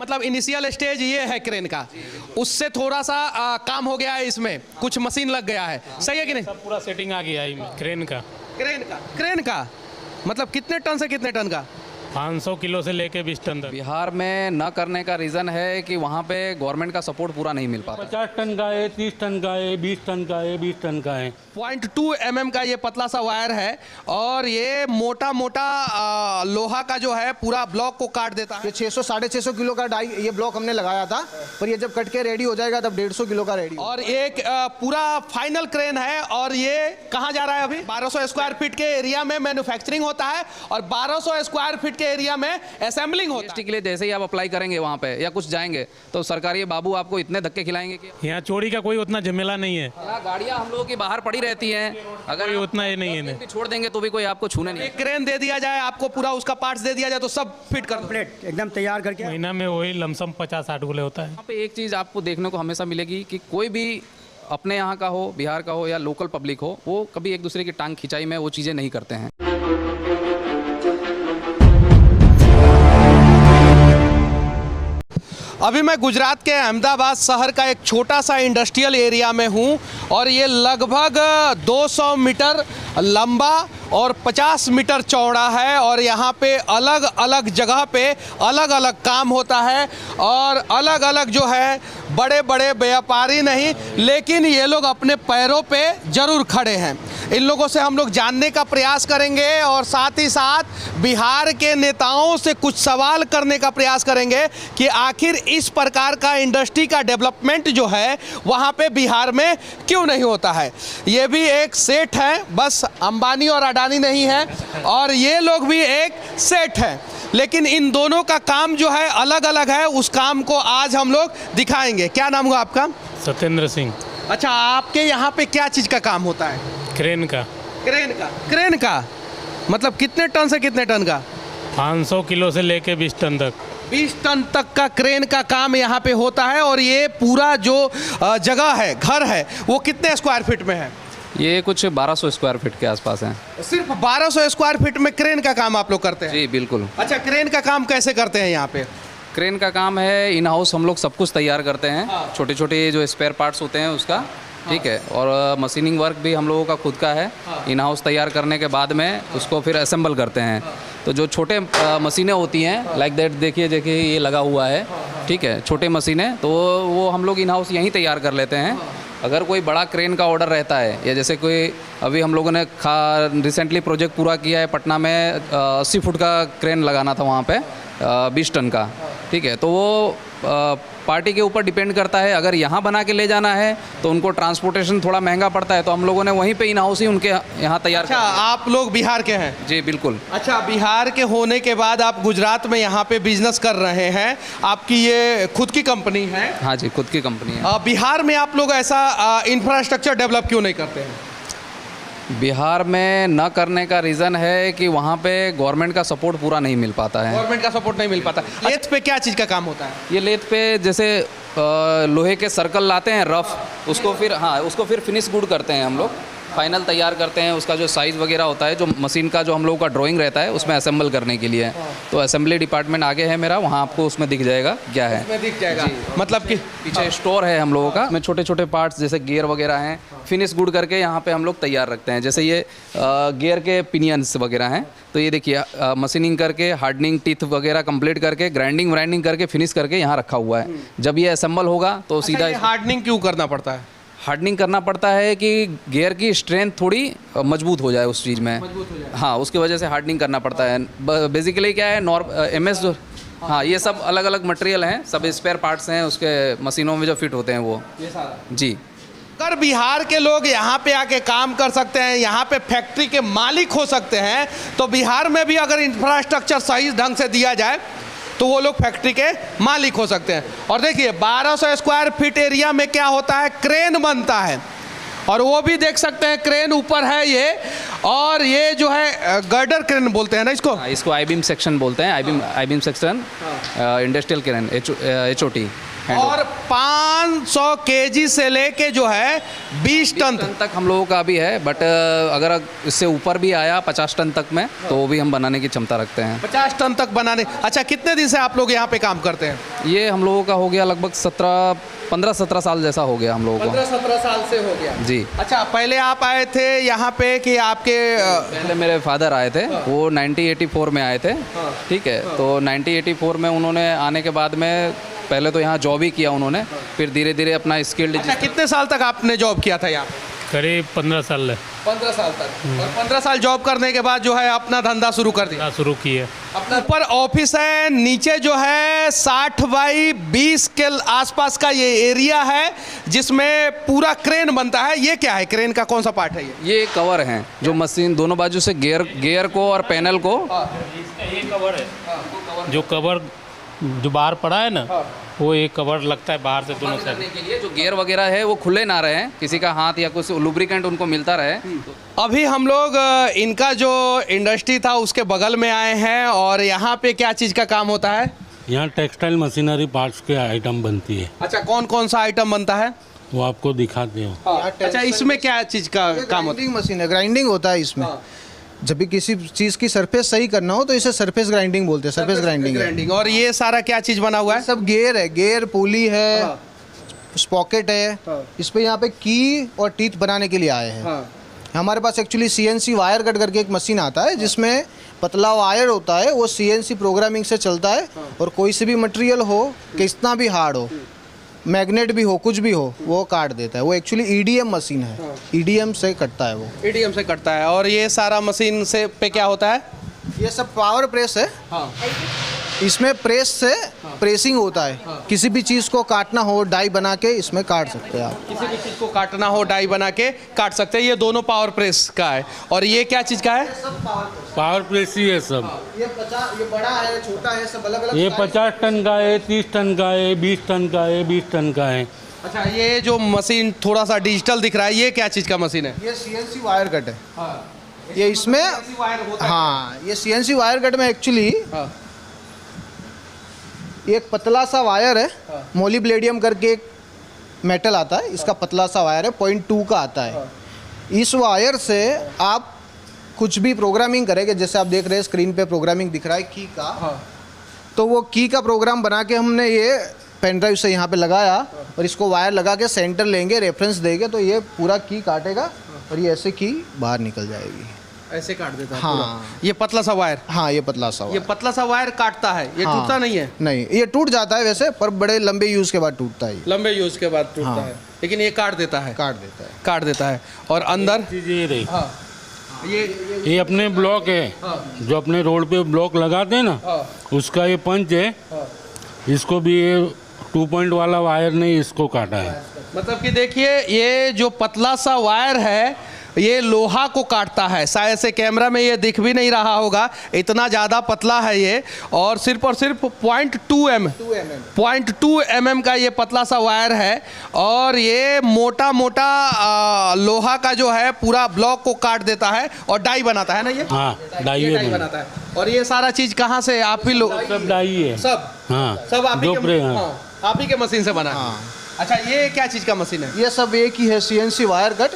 मतलब initial stage ये है क्रेन का, उससे थोड़ा सा काम हो गया है, इसमें कुछ मशीन लग गया है, सही है कि नहीं? सब पूरा सेटिंग आ गया है क्रेन का मतलब कितने टन से कितने टन का? 500 किलो से लेके 20 टन तक। बिहार में न करने का रीज़न है कि वहाँ पे गवर्नमेंट का सपोर्ट पूरा नहीं मिल पाता। 50 टन का है, 30 टन का है, 20 टन का है, 20 टन का है। 0.2 mm का ये पतला सा वायर है और ये मोटा मोटा लोहा का जो है पूरा ब्लॉक को काट देता है। ये 600 650 किलो का डाई ये ब्लॉक हमने लगाया था, पर ये जब कट के रेडी हो जाएगा तब 150 किलो का रेडी। और एक पूरा फाइनल क्रेन है और ये कहाँ जा रहा है अभी? 1200 स्क्वायर फीट के एरिया में मैन्युफैक्चरिंग होता है और 1200 स्क्वायर फीट के एरिया में असेंबलिंग होता है। के लिए जैसे ही आप अप्लाई करेंगे वहाँ पे या कुछ जाएंगे तो सरकारी बाबू आपको इतने धक्के खिलाएंगे कि यहाँ चोरी का कोई उतना झमेला नहीं है। यहाँ गाड़ियाँ हम लोगों की बाहर पड़ी रहती हैं, अगर कोई उतना ये नहीं है। भी छोड़ देंगे तो भी कोई आपको छूने नहीं। एक क्रेन दे दिया जाए आपको, पूरा उसका पार्ट्स दे दिया जाए तो सब फिट कर दो। एकदम तैयार करके महीना में वही लमसम 50-60 गोले होता है। यहाँ पे एक चीज़ आपको देखने को हमेशा मिलेगी कि कोई भी अपने यहाँ का हो, बिहार का हो या लोकल पब्लिक हो, वो कभी एक दूसरे की टांग खिंचाई में वो चीज़ें नहीं करते हैं। अभी मैं गुजरात के अहमदाबाद शहर का एक छोटा सा इंडस्ट्रियल एरिया में हूँ और ये लगभग 200 मीटर लंबा और 50 मीटर चौड़ा है और यहाँ पे अलग अलग जगह पे अलग अलग काम होता है और अलग अलग जो है बड़े बड़े व्यापारी नहीं, लेकिन ये लोग अपने पैरों पे ज़रूर खड़े हैं। इन लोगों से हम लोग जानने का प्रयास करेंगे और साथ ही साथ बिहार के नेताओं से कुछ सवाल करने का प्रयास करेंगे कि आखिर इस प्रकार का इंडस्ट्री का डेवलपमेंट जो है वहाँ पे बिहार में क्यों नहीं होता है। ये भी एक सेठ है, बस अंबानी और अडानी नहीं है, और ये लोग भी एक सेठ है, लेकिन इन दोनों का काम जो है अलग अलग है। उस काम को आज हम लोग दिखाएंगे। क्या नाम हुआ आपका? सत्येंद्र सिंह। अच्छा, आपके यहाँ पे क्या चीज़ का काम होता है? क्रेन का मतलब कितने टन से कितने टन का? 500 किलो से लेके 20 टन तक। 20 टन तक का क्रेन का काम यहाँ पे होता है। और ये पूरा जो जगह है, घर है, वो कितने स्क्वायर फीट में है? ये कुछ 1200 स्क्वायर फीट के आसपास हैं। सिर्फ 1200 स्क्वायर फीट में क्रेन का काम आप लोग करते हैं? जी बिल्कुल। अच्छा, क्रेन का काम कैसे करते हैं यहाँ पे? क्रेन का काम है इन हाउस, हम लोग सब कुछ तैयार करते हैं, छोटे छोटे जो स्पेयर पार्ट्स होते हैं उसका, ठीक है, और मशीनिंग वर्क भी हम लोगों का खुद का है। इन हाउस तैयार करने के बाद में उसको फिर असेंबल करते हैं। तो जो छोटे मशीनें होती हैं लाइक दैट, देखिए ये लगा हुआ है, ठीक है, छोटे मशीनें, तो वो हम लोग इन हाउस यहीं तैयार कर लेते हैं। अगर कोई बड़ा क्रेन का ऑर्डर रहता है या जैसे कोई अभी हम लोगों ने रिसेंटली प्रोजेक्ट पूरा किया है पटना में, 80 फुट का क्रेन लगाना था वहाँ पे, 20 टन का, ठीक है, तो वो पार्टी के ऊपर डिपेंड करता है। अगर यहाँ बना के ले जाना है तो उनको ट्रांसपोर्टेशन थोड़ा महंगा पड़ता है, तो हम लोगों ने वहीं पे इन हाउस ही उनके यहाँ तैयार। अच्छा, आप लोग बिहार के हैं? जी बिल्कुल। अच्छा, बिहार के होने के बाद आप गुजरात में यहाँ पे बिजनेस कर रहे हैं, आपकी ये खुद की कंपनी है? हाँ जी, खुद की कंपनी है। बिहार में आप लोग ऐसा इंफ्रास्ट्रक्चर डेवलप क्यों नहीं करते हैं? बिहार में न करने का रीज़न है कि वहाँ पे गवर्नमेंट का सपोर्ट पूरा नहीं मिल पाता है। गवर्नमेंट का सपोर्ट नहीं मिल पाता। लेथ पे क्या चीज़ का काम होता है? ये लेथ पे जैसे लोहे के सर्कल लाते हैं रफ, उसको फिर फिनिश गुड करते हैं हम लोग, फाइनल तैयार करते हैं। उसका जो साइज़ वगैरह होता है, जो मशीन का जो हम लोगों का ड्राइंग रहता है, उसमें असेंबल करने के लिए। तो असेंबली डिपार्टमेंट आगे है मेरा, वहाँ आपको उसमें दिख जाएगा क्या है। उसमें दिख जाएगा, मतलब कि पीछे स्टोर है हम लोगों का, उसमें छोटे छोटे पार्ट्स जैसे गियर वगैरह हैं, फिनिश गुड करके यहाँ पे हम लोग तैयार रखते हैं। जैसे ये गियर के पिनियंस वगैरह हैं, तो ये देखिए मशीनिंग करके, हार्डनिंग टीथ वगैरह कंप्लीट करके, ग्राइंडिंग करके, फिनिश करके यहाँ रखा हुआ है। जब ये असेंबल होगा तो सीधा। हार्डनिंग क्यों करना पड़ता है? हार्डनिंग करना पड़ता है कि गियर की स्ट्रेंथ थोड़ी मजबूत हो जाए उस चीज़ में। हाँ, उसकी वजह से हार्डनिंग करना पड़ता है। बेसिकली क्या है, MS जो, हाँ, ये सब अलग अलग मटेरियल हैं, सब स्पेयर पार्ट्स हैं उसके मशीनों में जो फिट होते हैं वो। जी। अगर बिहार के लोग यहाँ पे आके काम कर सकते हैं, यहाँ पे फैक्ट्री के मालिक हो सकते हैं, तो बिहार में भी अगर इंफ्रास्ट्रक्चर सही ढंग से दिया जाए तो वो लोग फैक्ट्री के मालिक हो सकते हैं। और देखिए 1200 स्क्वायर फीट एरिया में क्या होता है, क्रेन बनता है, और वो भी देख सकते हैं क्रेन ऊपर है ये, और ये जो है गर्डर क्रेन बोलते हैं ना इसको? इसको आई बीम सेक्शन बोलते हैं, I beam section industrial crane, HOT। और 500 केजी से लेके जो है 20 टन टन तक हम लोगों का भी है, बट अगर इससे ऊपर भी आया 50 टन तक में तो वो भी हम बनाने की क्षमता रखते हैं। 50 टन तक बनाने। अच्छा, कितने दिन से आप लोग यहाँ पे काम करते हैं? ये हम लोगों का हो गया लगभग 15-17 साल जैसा हो गया हम लोगों को। 15-17 साल से हो गया जी। अच्छा, पहले आप आए थे यहाँ पे कि आपके पहले मेरे फादर आए थे, वो 1984 में आए थे। ठीक है, तो 1984 में उन्होंने आने के बाद में पहले तो यहाँ जॉब ही किया उन्होंने, फिर धीरे धीरे अपना स्किल्ड। अच्छा, कितने साल तक आपने जॉब किया था यहाँ? करीब 15 साल है 15 साल तक। और 15 साल जॉब करने के बाद जो है अपना धंधा शुरू कर दिया। शुरू की है। अपना ऊपर ऑफिस है, नीचे जो है 60 बाई 20 के आसपास का ये एरिया है जिसमें पूरा क्रेन बनता है। ये क्या है, क्रेन का कौन सा पार्ट है ये कवर हैं जो मशीन दोनों बाजू से गियर को और पैनल को। ये कवर है, जो कवर जो बाहर पड़ा है ना, वो एक कवर लगता है बाहर से दोनों साइड के लिए। जो गियर वगैरह है वो खुले ना रहे, किसी का हाथ या कुछ लुब्रिकेंट उनको मिलता रहे। अभी हम लोग इनका जो इंडस्ट्री था उसके बगल में आए हैं और यहाँ पे क्या चीज़ का काम होता है? यहाँ टेक्सटाइल मशीनरी पार्ट्स के आइटम बनती है। अच्छा, कौन कौन सा आइटम बनता है? वो आपको दिखाते हो। अच्छा, इसमें क्या चीज़ का काम होता है? ग्राइंडिंग मशीन है, ग्राइंडिंग होता है इसमें। जब भी किसी चीज़ की सरफेस सही करना हो तो इसे सरफेस ग्राइंडिंग बोलते हैं। Surface grinding. और ये सारा क्या चीज़ बना हुआ है? सब गियर है, गियर पुली है, स्पॉकेट है। इस पे यहाँ पे की और टीथ बनाने के लिए आए हैं। हमारे पास एक्चुअली CNC वायर कट करके एक मशीन आता है जिसमें पतला वायर होता है, वो CNC प्रोग्रामिंग से चलता है और कोई से भी मटेरियल हो, कितना भी हार्ड हो, मैग्नेट भी हो, कुछ भी हो, वो काट देता है। वो एक्चुअली EDM मशीन है, EDM से कटता है वो। EDM से कटता है। और ये सारा मशीन से पे क्या होता है? ये सब पावर प्रेस है। इसमें प्रेस से प्रेसिंग होता है। किसी भी चीज़ को काटना हो, डाई बना के इसमें काट सकते हैं आप। किसी भी चीज़ को काटना हो, डाई बना के काट सकते हैं। ये दोनों पावर प्रेस का है। और ये क्या चीज़ का है? पावर प्रेस ही है सब। ये बड़ा है, छोटा है, सब अलग अलग। ये 50 टन का है, 30 टन का है, 20 टन का है, 20 टन का है। अच्छा, ये जो मशीन थोड़ा सा डिजिटल दिख रहा है, ये क्या चीज़ का मशीन है? ये CNC वायर कट है। ये इसमें हाँ, ये CNC वायर कट में एक्चुअली एक पतला सा वायर है, मोलिब्लेडियम करके एक मेटल आता है, इसका पतला सा वायर है, 0.2 का आता है। इस वायर से आप कुछ भी प्रोग्रामिंग करेंगे, जैसे आप देख रहे हैं स्क्रीन पे प्रोग्रामिंग दिख रहा है की का, तो वो की का प्रोग्राम बना के हमने ये पेन ड्राइव से यहाँ पे लगाया और इसको वायर लगा के सेंटर लेंगे, रेफरेंस देंगे तो ये पूरा की काटेगा और ये ऐसे की बाहर निकल जाएगी। ऐसे काट देता है हाँ पूरा। ये पतला सा वायर। हाँ, ये पतला सा ये वायर। पतला सा वायर काटता है, ये हाँ, टूटता नहीं है? नहीं, ये टूट जाता है वैसे, पर बड़े लंबे यूज़ के बाद टूटता है। लंबे यूज के बाद टूटता हाँ। है, लेकिन ये काट देता है। काट देता है। काट देता है। और अंदर चीज़ ये रही, हाँ, ये अपने ब्लॉक है, जो अपने रोड पे ब्लॉक लगाते हैं ना, उसका ये पंच है। इसको भी ये 2 पॉइंट वाला वायर ने इसको काटा है। मतलब कि देखिए, ये जो पतला सा वायर है ये लोहा को काटता है। शायद से कैमरा में ये दिख भी नहीं रहा होगा, इतना ज़्यादा पतला है ये। और सिर्फ 0.2 mm का ये पतला सा वायर है और ये मोटा मोटा लोहा का जो है पूरा ब्लॉक को काट देता है और डाई बनाता है ना ये? हाँ, डाई ये है डाई बनाता है। और ये सारा चीज़ कहाँ से? आप ही लोग? सब डाई है। सब हाँ, सब आप ही जो के, हाँ। हाँ, आप ही के मशीन से बना है। हाँ। अच्छा, ये क्या चीज़ का मशीन है? ये सब एक ही है, CNC वायर कट।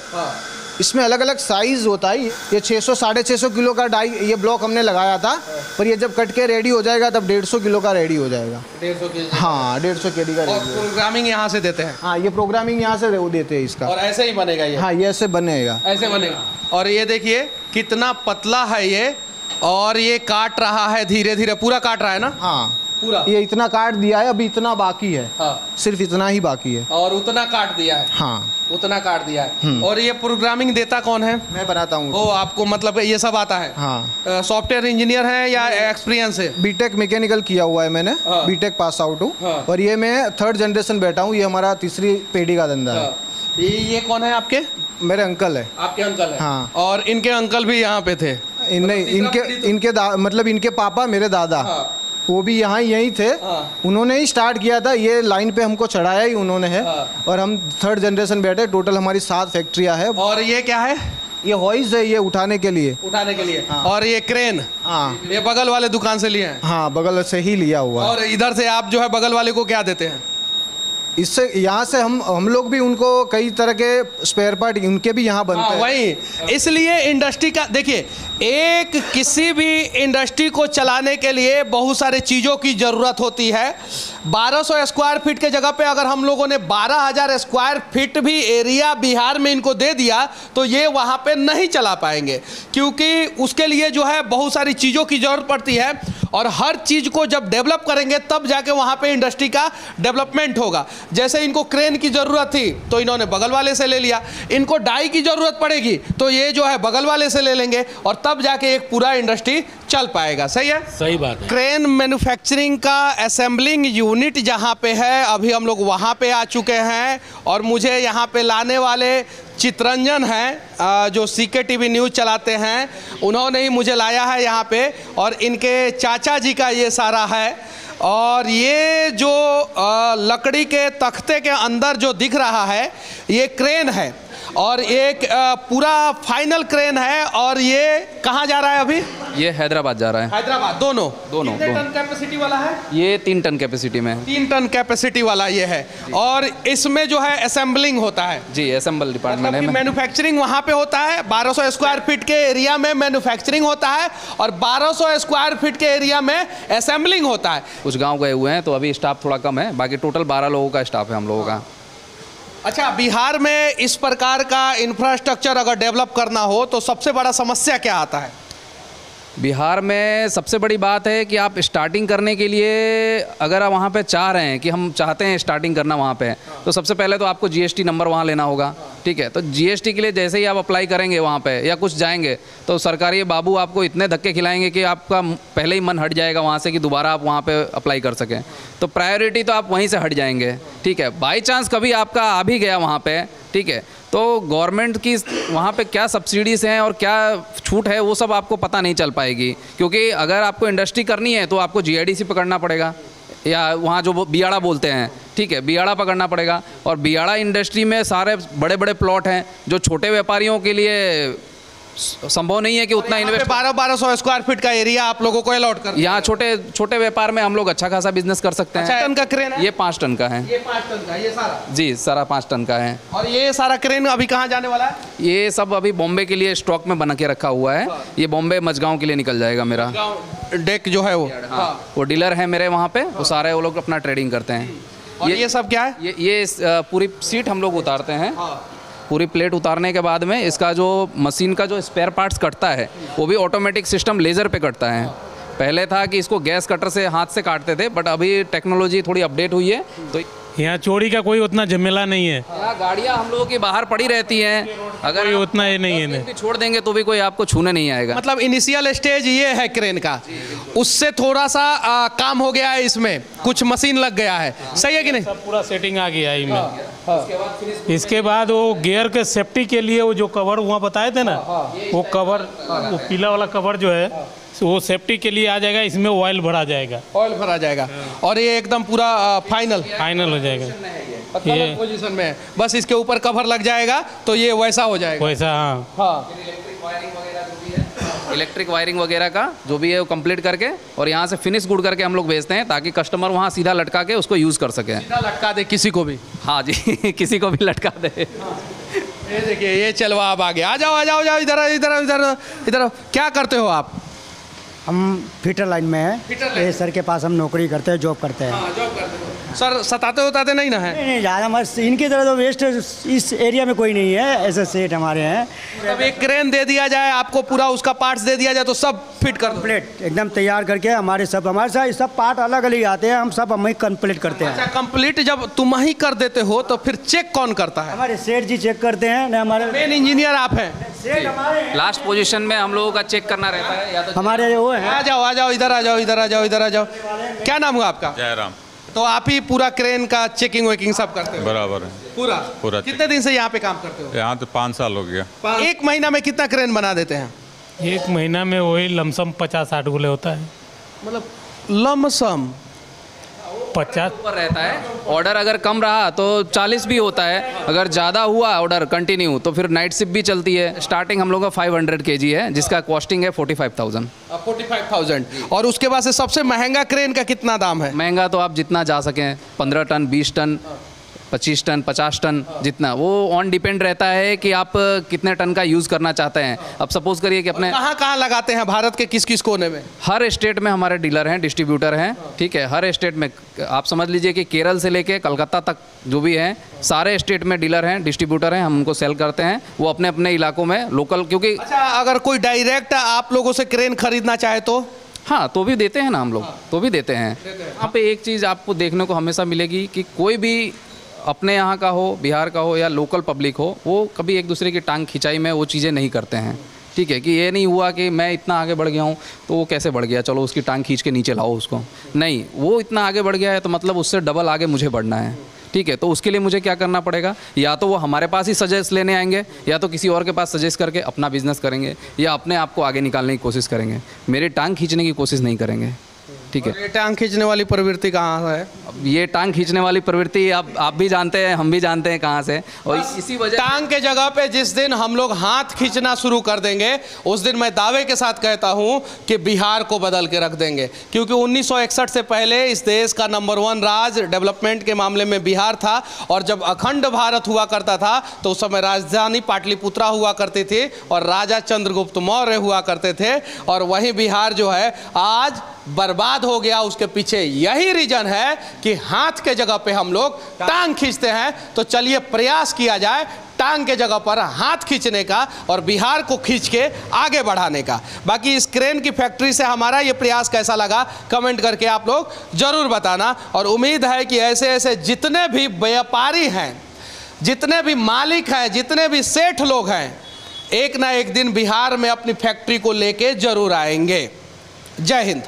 इसमें अलग अलग साइज होता है। ये 600 650 किलो का डाई, ये ब्लॉक हमने लगाया था, पर ये जब कट के रेडी हो जाएगा तब 150 किलो का रेडी हो जाएगा। 150 के? हाँ, 150 kg का और रेडी। प्रोग्रामिंग यहाँ से देते हैं? हाँ, ये प्रोग्रामिंग यहाँ से वो देते हैं इसका। और ऐसे ही बनेगा ये? हाँ, ये ऐसे बनेगा। ऐसे बनेगा। और ये देखिए कितना पतला है ये, और ये काट रहा है धीरे धीरे, पूरा काट रहा है ना? हाँ, पूरा। ये इतना काट दिया है, अभी इतना बाकी है। हाँ। सिर्फ इतना ही बाकी है। और उतना काट दिया है? हाँ, उतना काट दिया है। और ये प्रोग्रामिंग देता कौन है? मैं बनाता हूँ। ओ, आपको मतलब ये सब आता है? हाँ, सॉफ्टवेयर इंजीनियर है या एक्सपीरियंस है? बीटेक मैकेनिकल किया हुआ है मैंने। हाँ। बीटेक पास आउट हूँ। हाँ। और ये मैं 3rd जनरेशन बैठा हूँ। ये हमारा तीसरी पीढ़ी का धंधा है। ये कौन है आपके? मेरे अंकल है। आपके अंकल है? हाँ। और इनके अंकल भी यहाँ पे थे? मतलब इनके पापा मेरे दादा, हाँ। वो भी यहीं थे। हाँ। उन्होंने ही स्टार्ट किया था, ये लाइन पे हमको चढ़ाया ही उन्होंने है। हाँ। और हम 3rd जनरेशन बैठे। टोटल हमारी 7 फैक्ट्रियाँ है। और ये क्या है? ये हॉइज है, ये उठाने के लिए। उठाने के लिए। हाँ। और ये क्रेन? हाँ, ये बगल वाले दुकान से लिए हैं? हाँ, बगल से ही लिया हुआ है। और इधर से आप जो है बगल वाले को क्या देते हैं? इससे यहाँ से हम लोग भी उनको कई तरह के स्पेयर पार्ट उनके भी यहाँ बनते हैं। वही इसलिए इंडस्ट्री का देखिए, एक किसी भी इंडस्ट्री को चलाने के लिए बहुत सारे चीज़ों की ज़रूरत होती है। 1200 स्क्वायर फीट के जगह पे अगर हम लोगों ने 12,000 स्क्वायर फीट भी एरिया बिहार में इनको दे दिया तो ये वहाँ पे नहीं चला पाएंगे, क्योंकि उसके लिए जो है बहुत सारी चीज़ों की ज़रूरत पड़ती है और हर चीज़ को जब डेवलप करेंगे तब जाके वहाँ पे इंडस्ट्री का डेवलपमेंट होगा। जैसे इनको क्रेन की ज़रूरत थी तो इन्होंने बगल वाले से ले लिया, इनको डाई की ज़रूरत पड़ेगी तो ये जो है बगल वाले से ले लेंगे और तब जाके एक पूरा इंडस्ट्री चल पाएगा। सही है, सही बात है। क्रेन मैन्युफैक्चरिंग का असेंबलिंग यूनिट जहाँ पे है, अभी हम लोग वहाँ पे आ चुके हैं और मुझे यहाँ पे लाने वाले चितरंजन हैं जो CK TV न्यूज़ चलाते हैं, उन्होंने ही मुझे लाया है यहाँ पे और इनके चाचा जी का ये सारा है। और ये जो लकड़ी के तख्ते के अंदर जो दिख रहा है ये क्रेन है और एक पूरा फाइनल क्रेन है। और ये कहाँ जा रहा है अभी? ये हैदराबाद जा रहा है। हैदराबाद। दोनों कितने दोनों। टन कैपेसिटी वाला है? ये 3 टन कैपेसिटी में है। 3 टन कैपेसिटी वाला ये है और इसमें जो है असेंबलिंग होता है। जी, असेंबल डिपार्टमेंट है। मैन्युफैक्चरिंग वहाँ पे होता है। 1200 स्क्वायर फीट के एरिया में मैन्युफैक्चरिंग होता है और 1200 स्क्वायर फीट के एरिया में असेंबलिंग होता है। कुछ गांव गए हुए हैं तो अभी स्टाफ थोड़ा कम है, बाकी टोटल 12 लोगों का स्टाफ है हम लोगों का। अच्छा, बिहार में इस प्रकार का इंफ्रास्ट्रक्चर अगर डेवलप करना हो तो सबसे बड़ा समस्या क्या आता है? बिहार में सबसे बड़ी बात है कि आप स्टार्टिंग करने के लिए अगर आप वहाँ पे चाह रहे हैं कि हम चाहते हैं स्टार्टिंग करना वहाँ पे, तो सबसे पहले तो आपको GST नंबर वहाँ लेना होगा। ठीक है, तो GST के लिए जैसे ही आप अप्लाई करेंगे वहाँ पे या कुछ जाएंगे तो सरकारी बाबू आपको इतने धक्के खिलाएंगे कि आपका पहले ही मन हट जाएगा वहाँ से कि दोबारा आप वहाँ पे अप्लाई कर सकें। तो प्रायोरिटी तो आप वहीं से हट जाएंगे। ठीक है, बाई चांस कभी आपका आ भी गया वहाँ पे, ठीक है, तो गवर्नमेंट की वहाँ पे क्या सब्सिडीज़ हैं और क्या छूट है वो सब आपको पता नहीं चल पाएगी, क्योंकि अगर आपको इंडस्ट्री करनी है तो आपको GIDC पकड़ना पड़ेगा या वहाँ जो बियाड़ा बोलते हैं, ठीक है, बियाड़ा पकड़ना पड़ेगा। और बियाड़ा इंडस्ट्री में सारे बड़े बड़े प्लॉट हैं जो छोटे व्यापारियों के लिए संभव नहीं है कि उतना इन्वेस्ट। 1200 स्क्वायर फीट का एरिया आप लोगों को अलॉट कर। यहाँ छोटे छोटे व्यापार में हम लोग अच्छा खासा बिजनेस कर सकते हैं। अच्छा, टन का क्रेन है? ये 5 टन का है। ये 5 टन का, ये सारा? जी, सारा 5 टन का है। और ये सारा क्रेन अभी कहाँ जाने वाला है? ये सब अभी बॉम्बे के लिए स्टॉक में बना के रखा हुआ है। ये बॉम्बे मझगांव के लिए निकल जाएगा मेरा डेक जो है वो। हाँ, वो डीलर है मेरे वहाँ पे, वो सारे वो लोग अपना ट्रेडिंग करते हैं। और ये सब क्या है? ये पूरी सीट हम लोग उतारते हैं। पूरी प्लेट उतारने के बाद में इसका जो मशीन का जो स्पेयर पार्ट्स कटता है वो भी ऑटोमेटिक सिस्टम लेज़र पे कटता है। पहले था कि इसको गैस कटर से हाथ से काटते थे, बट अभी टेक्नोलॉजी थोड़ी अपडेट हुई है तो यहाँ चोरी का कोई उतना झमेला नहीं है। यहाँ गाड़ियाँ हम लोगों की बाहर पड़ी रहती हैं, अगर कोई उतना ये नहीं है। भी छोड़ देंगे तो भी कोई आपको छूने नहीं आएगा। मतलब इनिशियल स्टेज ये है क्रेन का, उससे थोड़ा सा काम हो गया है, इसमें कुछ मशीन लग गया है। सही है कि नहीं? सब पूरा सेटिंग आ गया है इनमें। इसके बाद वो गियर के सेफ्टी के लिए वो जो कवर वहाँ बताए थे ना, वो कवर, वो पीला वाला कवर जो है वो सेफ्टी के लिए आ जाएगा। इसमें ऑयल भरा जाएगा, ऑयल भरा जाएगा और ये एकदम पूरा फाइनल हो जाएगा। ये पोजीशन में है, बस इसके ऊपर कवर लग जाएगा तो ये वैसा हो जाएगा। वैसा, हाँ। इलेक्ट्रिक वायरिंग वगैरह का जो भी है वो कंप्लीट करके और यहाँ से फिनिश गुड करके हम लोग भेजते हैं ताकि कस्टमर वहाँ सीधा लटका के उसको यूज़ कर सके। सीधा लटका दे किसी को भी? हाँ जी, किसी को भी लटका दे। ये देखिए, ये चलवा अब आ गया। आ जाओ इधर। क्या करते हो आप? हम फिटर लाइन में हैं। Fitter line. ये सर के पास हम नौकरी करते हैं, जॉब करते हैं। जॉब करते हो सर? सताते उताते नहीं ना है? नहीं ज़्यादा मस्त, इनकी तरह तो वेस्ट इस एरिया में कोई नहीं है। ऐसे सेट हमारे हैं। तब एक क्रेन दे दिया जाए आपको, पूरा उसका पार्ट्स दे दिया जाए तो सब फिट कर दो? कंप्लीट एकदम तैयार करके हमारे साथ सब पार्ट अलग अलग आते हैं, हम सब ही कंप्लीट करते हैं। अच्छा, कंप्लीट जब तुम ही कर देते हो तो फिर चेक कौन करता है? हमारे सेठ जी चेक करते हैं ना, हमारे मेन इंजीनियर आप हैं? सेठ हमारे लास्ट पोजीशन में हम लोगों का चेक करना रहता है या तो हमारे वो हैं। आ जाओ इधर आ जाओ। क्या नाम हुआ आपका? जयराम। तो आप ही पूरा क्रेन का चेकिंग वेकिंग सब करते हो? बराबर है। पूरा कितने दिन से यहाँ पे काम करते हो? यहाँ तो 5 साल हो गया। एक महीना में कितना क्रेन बना देते हैं? एक महीना में वही लमसम 50-60 गोले होता है। मतलब लमसम 50 ऊपर रहता है। ऑर्डर अगर कम रहा तो 40 भी होता है, अगर ज़्यादा हुआ ऑर्डर कंटिन्यू तो फिर नाइट शिफ्ट भी चलती है। स्टार्टिंग हम लोग का 500 kg है जिसका कॉस्टिंग है 45,000। 45,000। और उसके बाद से सबसे महंगा क्रेन का कितना दाम है? महंगा तो आप जितना जा सकें, 15 टन 20 टन 25 टन 50 टन जितना, वो ऑन डिपेंड रहता है कि आप कितने टन का यूज़ करना चाहते हैं। अब सपोज़ करिए कि अपने कहाँ कहाँ लगाते हैं भारत के किस किस कोने में? हर स्टेट में हमारे डीलर हैं, डिस्ट्रीब्यूटर हैं, ठीक है। हर स्टेट में आप समझ लीजिए कि केरल से लेके कलकत्ता तक जो भी हैं सारे स्टेट में डीलर हैं, डिस्ट्रीब्यूटर हैं, हम उनको सेल करते हैं। वो अपने अपने इलाकों में लोकल, क्योंकि अच्छा, अगर कोई डायरेक्ट आप लोगों से क्रेन खरीदना चाहे तो? हाँ, तो भी देते हैं ना हम लोग, तो भी देते हैं। यहाँ पे एक चीज़ आपको देखने को हमेशा मिलेगी कि कोई भी अपने यहाँ का हो, बिहार का हो या लोकल पब्लिक हो, वो कभी एक दूसरे की टांग खिंचाई में वो चीज़ें नहीं करते हैं, ठीक है। कि ये नहीं हुआ कि मैं इतना आगे बढ़ गया हूँ तो वो कैसे बढ़ गया, चलो उसकी टांग खींच के नीचे लाओ उसको। नहीं, वो इतना आगे बढ़ गया है तो मतलब उससे डबल आगे मुझे बढ़ना है, ठीक है। तो उसके लिए मुझे क्या करना पड़ेगा, या तो वो हमारे पास ही सजेस्ट लेने आएंगे या तो किसी और के पास सजेस्ट करके अपना बिजनेस करेंगे या अपने आप को आगे निकालने की कोशिश करेंगे। मेरी टांग खींचने की कोशिश नहीं करेंगे, ठीक है। ये टांग खींचने वाली प्रवृत्ति कहाँ है? अब ये टांग खींचने वाली प्रवृत्ति आप भी जानते हैं, हम भी जानते हैं कहाँ से, और इसी वजह टांग के जगह पे जिस दिन हम लोग हाथ खींचना शुरू कर देंगे उस दिन मैं दावे के साथ कहता हूं कि बिहार को बदल के रख देंगे, क्योंकि 1961 से पहले इस देश का नंबर 1 राज्य डेवलपमेंट के मामले में बिहार था। और जब अखंड भारत हुआ करता था तो उस समय राजधानी पाटलिपुत्रा हुआ करती थी और राजा चंद्रगुप्त मौर्य हुआ करते थे। और वहीं बिहार जो है आज बर्बाद हो गया। उसके पीछे यही रीजन है कि हाथ के जगह पे हम लोग टांग खींचते हैं। तो चलिए प्रयास किया जाए टांग के जगह पर हाथ खींचने का और बिहार को खींच के आगे बढ़ाने का। बाकी इस क्रेन की फैक्ट्री से हमारा ये प्रयास कैसा लगा कमेंट करके आप लोग जरूर बताना। और उम्मीद है कि ऐसे ऐसे जितने भी व्यापारी हैं, जितने भी मालिक हैं, जितने भी सेठ लोग हैं, एक ना एक दिन बिहार में अपनी फैक्ट्री को लेके जरूर आएंगे। जय हिंद।